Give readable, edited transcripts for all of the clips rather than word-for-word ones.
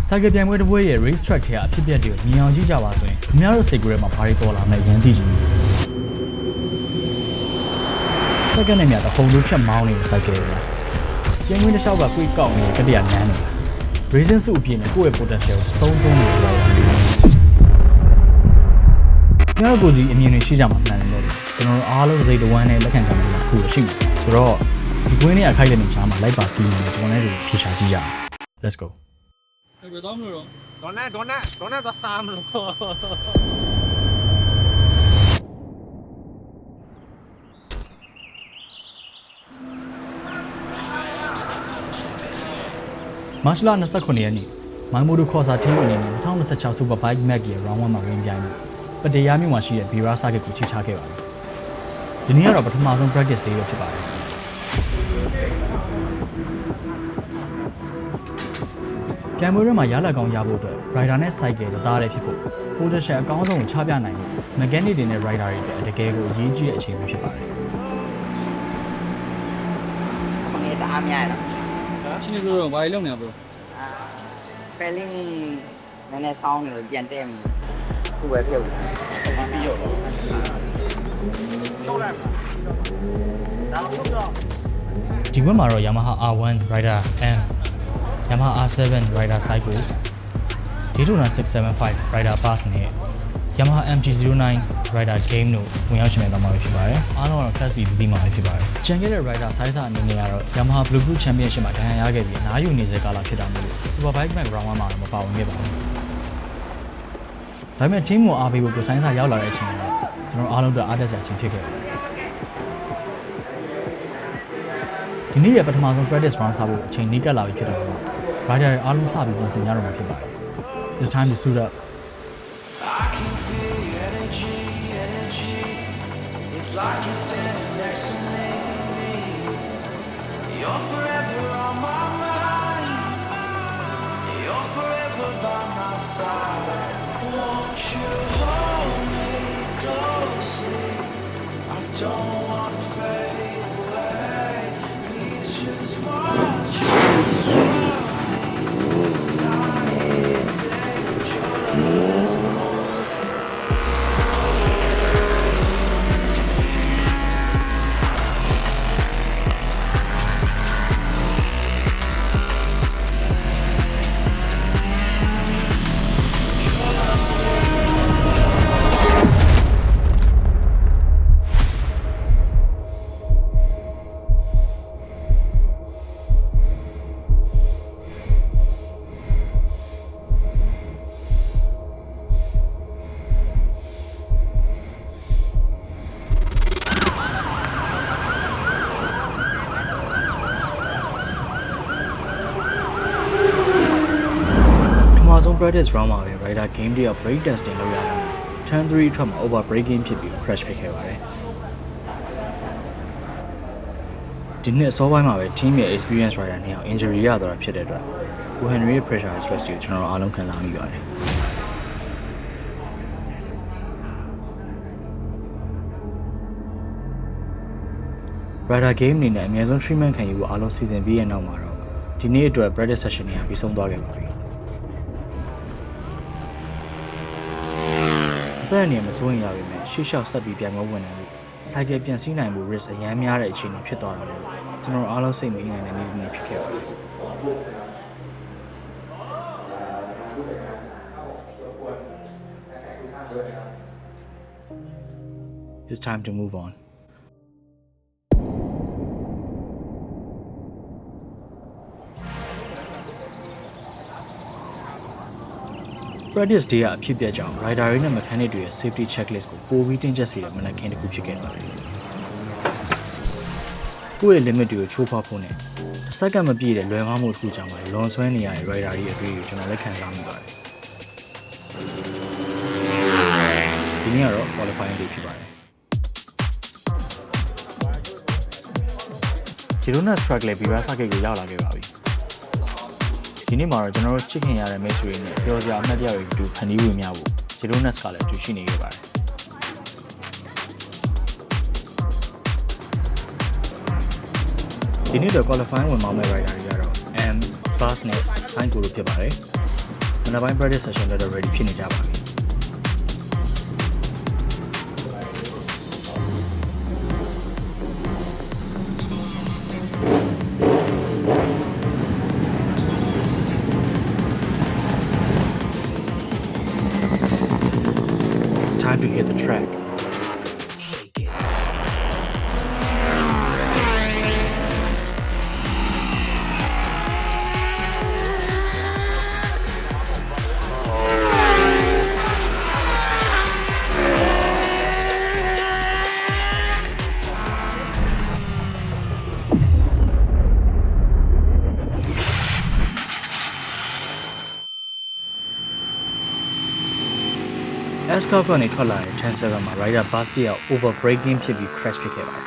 စိုက်ကပြိုင်ပွဲတစ်ပွဲရဲ့ race track ထဲကအဖြစ်အပျက်တွေကိုမြင်အောင်ကြည့်ကြပါဆိုရင်ခင်ဗျားတို့စိတ်ကူးထဲမှာဘာတွေပေါ်လာမလဲရန်သိကြည့်စက္ကန့်နဲ့မြတ်တဟုန်တို့ဖြတ်မောင်းနေတဲ့စိုက်ကယ်တွေပြိုင်ပွဲတစ်လျှောက်ကကိုယ်ကောက်နေတဲ့ကတည်းကနန်းနေတာ racing စုအပြည့်နဲ့ကိုယ့်ရဲ့ potential ကိုသုံးသွင်းနေရတယ်ညကိုစီအမြင်တွေရှိကြမှာမှန်တယ်လို့ကျွန်တော်တို့အားလုံးစိတ်တဝမ်းနဲ့လက်ခံကြမှာခုလိုရှိမှာဆိုတော့ဒီကွင်းနဲ့အခိုက်လက်နေချားမှာလိုက်ပါစီးနေတယ်ကျွန်တော်လည်းဖြေရှာကြည့်ကြအောင် let's go ဘယ်တော့မလို့တော့ဒေါ်နဲ့သွားစားမလို့မတ်လ29ရက်နေ့မိုင်မိုဒိုခေါ်စာတင်းဝင်နေနဲ့2026 Super Bike Mag ရဲ့ Round 1မှာဝင်ပြိုင်မှုပတရားမြို့မှာရှိတဲ့ Bira Circuit ကိုချီချခဲ့ပါတယ်ဒီနေ့ကတော့ပထမဆုံး practice day ပဲဖြစ်ပါတယ်ပြိုင်ပွဲတွေမှာရလဒ်ကောင်းရဖို့အတွက် rider နဲ့ cycle တသားတည်းဖြစ်ဖို့ potential အကောင်းဆုံးကိုချပြနိုင်ဖို့ mechanic တွေနဲ့ rider တွေအတွက်တကယ်ကိုအရေးကြီးတဲ့အချိန်ပဲဖြစ်ပါတယ်ဒီနေ့တအားများရတော့ ချင်းနေလို့ဘာလုပ်နေလဲဘရို failing နည်းနည်းဆောင်းနေလို့ပြန်တက်မှုခုပဲပြုတ်တယ်ပြီးရောတော့ထုတ်လိုက်ဒါတော့ထုတ်တော့ ဒီဘက်မှာတော့ Yamaha R1 Rider M Yamaha R7 Rider Cycle Daytona 675 Rider Pass နဲ့ Yamaha MT-09 Rider Game တို့ဝင်ရောက်ရှင်နေတာမှာဖြစ်ပါတယ်အားလုံးကတော့ Class B ပြီးမှာဖြစ်ပါတယ်ကျန်ခဲ့တဲ့ Rider ဆိုင်းစာအနေနဲ့ကတော့ Yamaha Bluetooth Championship မှာဒဏ်ရာရခဲ့ပြီးနားယူနေစေကာလဖြစ်တာမို့လို့ Super Bike Mag Round 1မှာတော့မပါဝင်ခဲ့ပါဘူးဒါပေမဲ့ team ကိုအားပေးဖို့ကိုဆိုင်းစာရောက်လာတဲ့အချိန်ကတော့ကျွန်တော်အားလုံးအတွက်အားတက်စရာချင်းဖြစ်ခဲ့ပါတယ်ဒီနေ့ရပထမဆုံး practice round စဖို့အချိန်နီးကပ်လာပြီဖြစ်တော့ rider တွေအားလုံးစပြီးပြင်ဆင်ကြတော့မှာဖြစ်ပါတယ် It's time to suit up I can feel your energy It's like you're standing next to me You're forever on my mind You're forever by my side Won't you hold me closely I don't wanna fade away Please just watch me It's not easy but your love is moreဆုံး practice round မှာပဲ rider game တွေက break testing လုပ်ရတာ turn 3 ထွက်မှာ over braking ဖြစ်ပြီး crash ဖြစ်ခဲ့ပါတယ်ဒီနေ့အစောပိုင်းမှာပဲ team ရဲ့ experience rider နဲ့ injury ရသွားတာဖြစ်တဲ့အတွက် Henry ရဲ့ pressure stress တွေကိုကျွန်တော်အားလုံးခံစားမိပါတယ်rider game အနေနဲ့အများဆုံး treatment ခံယူဖို့အားလုံးစီစဉ်ပြီးရနောက်မှာတော့ဒီနေ့အတွက် practice session တွေကပြီးဆုံးသွားခဲ့ပါပြီအသက်အန္တရာယ်မစိုးရင်ရပါမယ်ရှေ့လျှောက်ဆက်ပြီးပြန်မဝင်နိုင်ဘူးစိုက်ကယ်ပြန်စီးနိုင်ဖို့ risk အများများတဲ့အခြေအနေဖြစ်သွားတာမို့ကျွန်တော်အားလုံးစိတ်မအေးနိုင်တဲ့နေ့နေ့ဖြစ်ခဲ့ပါတယ် It's time to move on Practice day အဖြစ်ပြက်ကြောင်း rider တွေနဲ့ mechanic တွေရဲ့ safety checklist ကိုပိုပြီးတင်းကျပ်စေတဲ့မနက်ခင်းတစ်ခုဖြစ်ခဲ့ပါတယ်။ကိုယ့်ရဲ့ limit တွေကိုချိုးဖောက်ဖို့နဲ့စက္ကန့်မပြည့်တဲ့လွယ်မှားမှုတစ်ခုကြောင့်လွန်ဆွဲနေရတဲ့ rider တွေရဲ့အတွေ့အကြုံကျွန်တော်လက်ခံစားမိပါတယ်။ဒီနေ့ကတော့ qualifying day ဖြစ်ပါတယ်။ Girona track လေ Bira Circuit ကိုရောက်လာခဲ့ပါပြီ။ဒီနေ့မှာတော့ကျွန်တော်တို့ချစ်ခင်ရတဲ့မိတ်ဆွေတွေနဲ့ပြောစရာအမှတ်တရတွေအတူဖန်တီးဝင်များဖို့ Girona ကလည်းအတူရှိနေခဲ့ပါတယ်ဒီနေ့တော့ qualifying ဝင်မောင်းမဲ့ rider တွေကတော့ M Bus နဲ့ Sign ကိုလို့ဖြစ်ပါတယ် မနက်ပိုင်း practice session တွေတော့ ready ဖြစ်နေကြပါပြီ It's time to hit the track. S-curve ကနေထွက်လာတဲ့ 10-7 မှာ rider bus တယောက် over braking ဖြစ်ပြီး crash ဖြစ်ခဲ့ပါတယ်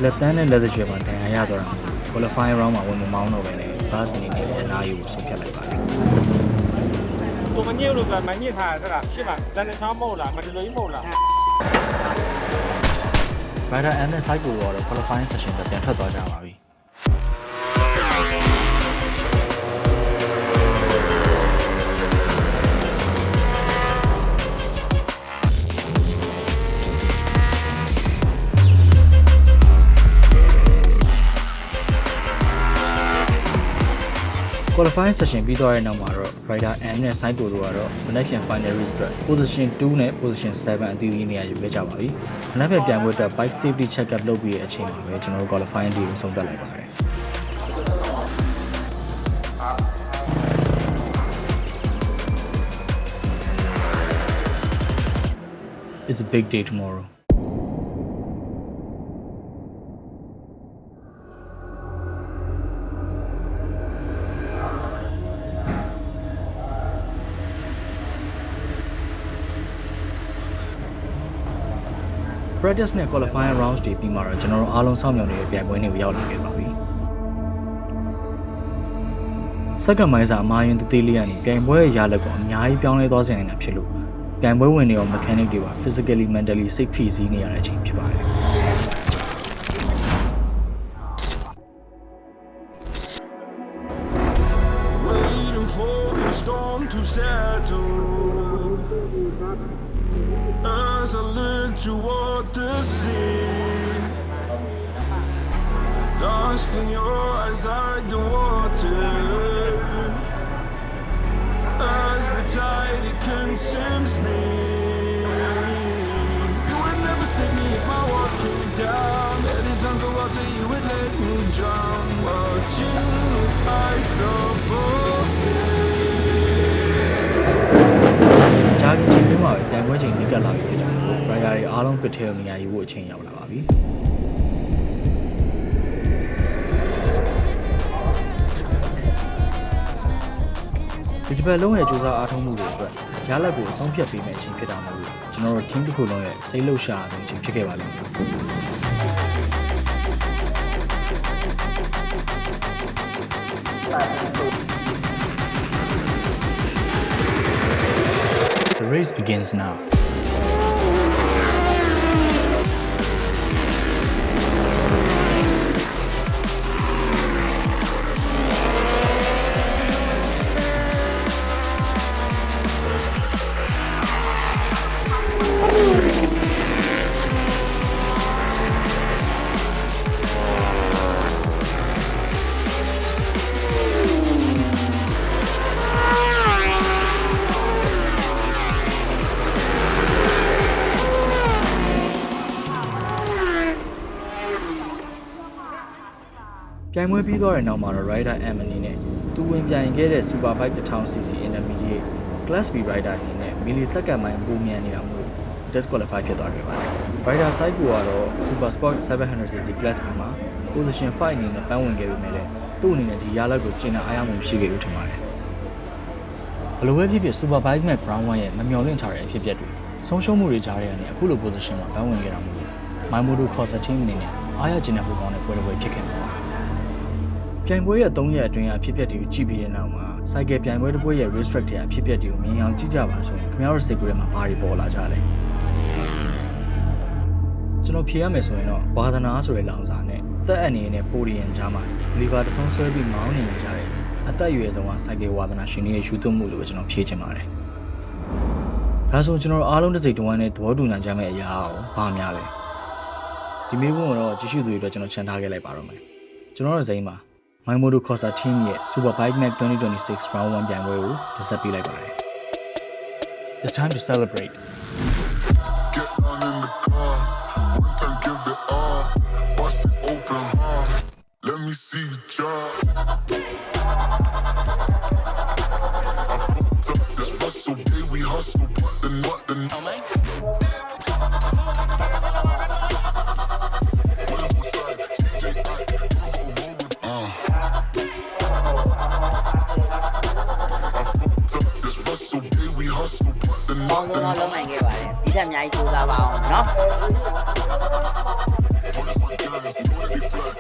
။လက်တန်းနဲ့လက်သကျွဲမှာဒဏ်ရာရသွားတာ qualifying round မှာဝင်မမောင်းတော့ပဲနဲ့ bus အနေနဲ့အနားယူဖို့ဆုံးဖြတ်လိုက်ပါတယ်။ 我们业务的蛮厉害的啦，是吧？咱的长毛了，蛮多毛了。 rider M နဲ့ cycle တော့ qualifying session ကပြန်ထွက်သွားကြပါပြီ။ qualifying session ပြီးသွားတဲ့နောက်မှာတော့ rider M နဲ့ cycle တို့ကတော့မနက်ဖြန် final race အတွက် position 2နဲ့ position 7အသီးသီးနေရာယူခဲ့ကြပါပြီ။မနက်ဖြန်ပြိုင်ပွဲအတွက် bike safety check up လုပ်ပြီးတဲ့အချိန်မှာပဲကျွန်တော်တို့ qualifying ဒီကိုဆုံးသက်လိုက်ပါတယ်။ It's a big day tomorrow. Practice နဲ့ qualifying rounds တွေပြီးမှတော့ကျွန်တော်တို့အားလုံးစောင့်မျှော်နေတဲ့ပြိုင်ပွဲတွေကိုရောက်လာခဲ့ပါပြီ။စက္ကန့်ပိုင်းစာအမှားယွင်းသေးသေးလေးကနေပြိုင်ပွဲရဲ့ရလဒ်ကိုအများကြီးပြောင်းလဲသွားစေနိုင်တာဖြစ်လို့ပြိုင်ပွဲဝင်တွေရော mechanic တွေပါ physically mentally စိတ်ဖိစီးနေရတဲ့အချိန်ဖြစ်ပါတယ်။ Waiting for the storm to settle as I look toward the sea. Dust in your eyes like the water as the tide it consumes me. You would never save me if my walls came down. That is underwater, you would let me drown. Watching as I suffocate. ဂျာကချင်းပြီးမှပဲပြိုင်ပွဲချိန်နီးကပ်လာပြီဖြစ်တယ်။ rider တွေအားလုံး pit ထဲနေရာယူဖို့အချိန်ရောက်လာပါပြီ။ဒီတစ်ပတ်လုံးရဲ့စူးစမ်းအားထုတ်မှုတွေအတွက်ရလဒ်ကိုအဆုံးဖြတ်ပေးမယ့်အချိန်ဖြစ်တာမို့ကျွန်တော်တို့ team တစ်ခုလုံးရဲ့စိတ်လှုပ်ရှားတဲ့အချိန်ဖြစ်ခဲ့ပါလိမ့်မယ်။ The race begins now. ။ပြိုင်ပွဲပြီးသွားတဲ့နောက်မှာတော့ rider M အနေနဲ့သူဝင်ပြိုင်ခဲ့တဲ့ Superbike 1000cc intermediate class B rider အနေနဲ့မီလီစက္ကန့်ပိုင်းပိုမြန်နေတာမို့ disqualify ဖြစ်သွားခဲ့ပါတယ်။ rider side ကတော့ Super Sport 700cc class B မှာ position 5အနေနဲ့ပန်းဝင်ခဲ့ပေမဲ့လည်းသူ့အနေနဲ့ဒီရလဒ်ကိုကျင်းတဲ့အားရမှုမရှိခဲ့လို့ထင်ပါတယ်။ဘယ်လိုပဲဖြစ်ဖြစ် Superbike နဲ့ Brown 1ရဲ့မမျှော်လင့်ထားတဲ့အဖြစ်အပျက်တွေဆုံးရှုံးမှုတွေကြားထဲကနေအခုလို position မှာပန်းဝင်ခဲ့တာမို့ My Moto Corsa team အနေနဲ့အားရကျင်းတဲ့ဖို့ကောင်းတဲ့ပွဲတစ်ပွဲဖြစ်ခဲ့မှာပါ။ပြိုင်ပွဲရဲ့3ရက်အတွင်းအဖြစ်အပျက်တွေကိုကြည့်ပြီးတဲ့နောက်မှာ cycle ပြိုင်ပွဲတစ်ပွဲရဲ့ race track တွေအဖြစ်အပျက်တွေကိုမြင်အောင်ကြည့်ကြပါဆိုရင်ခင်ဗျားတို့စိတ်ကူးထဲမှာဘာတွေပေါ်လာကြလဲကျွန်တော်ဖြေရမယ်ဆိုရင်တော့ဝါသနာဆိုတဲ့လောင်စာနဲ့သက်အနေနဲ့ပိုဒီယန်ကြားမှာ လီဗာတစ်ဆုံးဆွဲပြီးမောင်းနေကြတယ်အသက်အရွယ်ဆုံးကစိုက်ကယ်ဝါသနာရှင်တွေရဲ့ယူသွမှုလို့ပဲကျွန်တော်ဖြေချင်ပါတယ်ဒါဆိုကျွန်တော်အားလုံးတစ်စိတ်တဝမ်းနဲ့သဘောတူညီကြမယ့်အရာကိုဘာများလဲဒီမေးခွန်းကိုတော့ကြည့်ရှုသူတွေအတွက်ကျွန်တော်ချန်ထားခဲ့လိုက်ပါတော့မယ်ကျွန်တော်တို့ဇိမ်းမှာ My Moto Corsa Team ရဲ့ Superbike Map 2026 Round 1 ပြိုင်ပွဲကိုတင်ဆက်ပေးလိုက်ပါတယ် It's time to celebrate Get on in the car, one time give it all, bust it open hard, let me see you drop. I fucked up this hustle, baby, we hustle, what the hustle, but the ပေါင်းစုံတော့လုံးနိုင်ခဲ့ပါတယ်ဒီထက်အများကြီးကြိုးစားပါအောင်เนาะ Punish my guys, know that they fly.